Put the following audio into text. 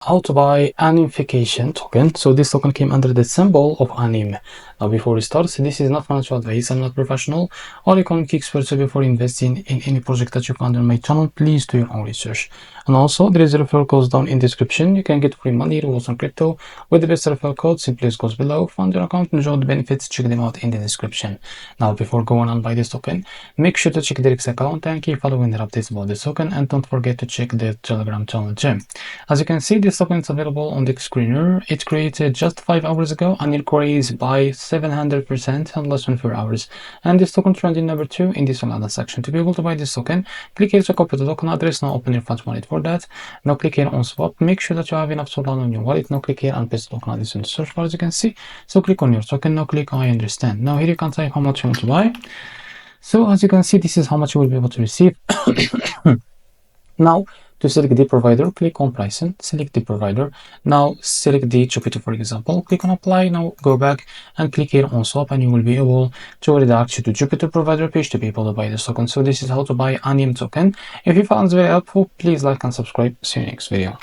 how to buy animefication token. So this token came under the symbol of anime. Now before we start, this is not financial advice. I'm not professional or economic expert. So before investing in any project that you find on my channel, please do your own research. And also there is a referral code down in description. You can get free money, rewards on crypto with the best referral code. Simply goes below. Fund your account, enjoy the benefits. Check them out in the description. Now before going on buy this token, make sure to check the REFERRAL account and keep following the updates about this token, and don't forget to check the Telegram channel gem. As you can see, this token is available on the screener. It created just 5 hours ago and it increased by 700% in less than 4 hours. And this token trending number 2 in this Solana section. To be able to buy this token, click here to copy the token address. Now open your funds wallet for that. Now click here on swap. Make sure that you have enough Solana on your wallet. Now click here and paste the token address in the search bar, as you can see. So click on your token. Now click I understand. Now here you can type how much you want to buy. So as you can see, this is how much you will be able to receive. Now to select the provider, click on pricing, select the provider. Now select the Jupiter, for example, click on apply. Now go back and click here on swap, and you will be able to redirect you to Jupiter provider page to be able to buy this token. So this is how to buy anime token. If you found it very helpful, please like and subscribe. See you next video.